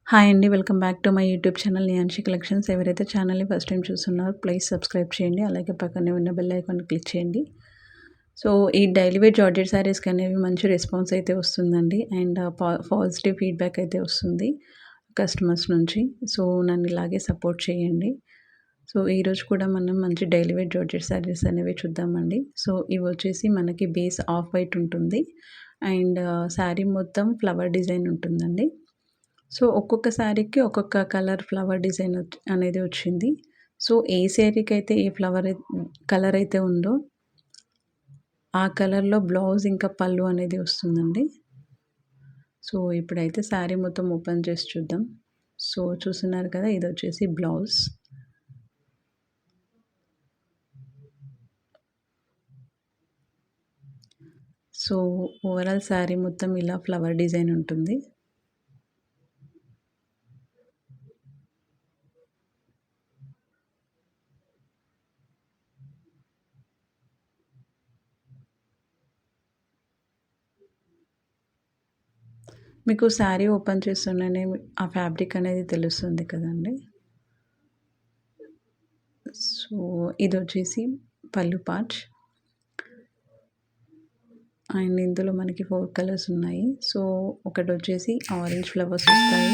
Hi అండి. Welcome back to my YouTube channel Niyanshi collections. ఎవరైతే ఛానల్‌ని ఫస్ట్ టైం చూస్తున్నారో ప్లీజ్ సబ్స్క్రైబ్ చేయండి. అలాగే పక్కనే ఉన్న బెల్ ఐకాన్ క్లిక్ చేయండి. సో, ఈ డైలీ వేర్ జార్జెట్ శారీస్‌కి అనేవి మంచి రెస్పాన్స్ అయితే వస్తుందండి. అండ్ పాజిటివ్ ఫీడ్‌బ్యాక్ అయితే వస్తుంది కస్టమర్స్ నుంచి. సో, నన్ను ఇలాగే సపోర్ట్ చేయండి. సో, ఈరోజు కూడా మనం మంచి డైలీ వేర్ జార్జెట్ శారీస్ అనేవి చూద్దామండి. సో, ఇవి వచ్చేసి మనకి బేస్ ఆఫ్ వైట్ ఉంటుంది. అండ్ శారీ మొత్తం ఫ్లవర్ డిజైన్ ఉంటుందండి. సో, ఒక్కొక్క శారీకి ఒక్కొక్క కలర్ ఫ్లవర్ డిజైన్ అనేది వచ్చింది. సో, ఏ శారీకైతే ఏ కలర్ అయితే ఉందో, ఆ కలర్‌లో బ్లౌజ్ ఇంకా పళ్ళు అనేది వస్తుందండి. సో, ఇప్పుడైతే శారీ మొత్తం ఓపెన్ చేసి చూద్దాం. సో, చూస్తున్నారు కదా! ఇదొచ్చేసి బ్లౌజ్. సో, ఓవరాల్ శారీ మొత్తం ఇలా ఫ్లవర్ డిజైన్ ఉంటుంది. మీకు శారీ ఓపెన్ చేస్తుంటేనే ఆ ఫ్యాబ్రిక్ అనేది తెలుస్తుంది కదండీ! సో, ఇదొచ్చేసి పళ్ళు పార్ట్. అండ్ ఇందులో మనకి 4 కలర్స్ ఉన్నాయి. సో, ఒకటొచ్చేసి ఆరెంజ్ ఫ్లవర్స్ వస్తాయి.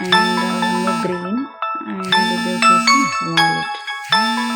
And one more green and ఇది వచ్చేసి వాయిలెట్.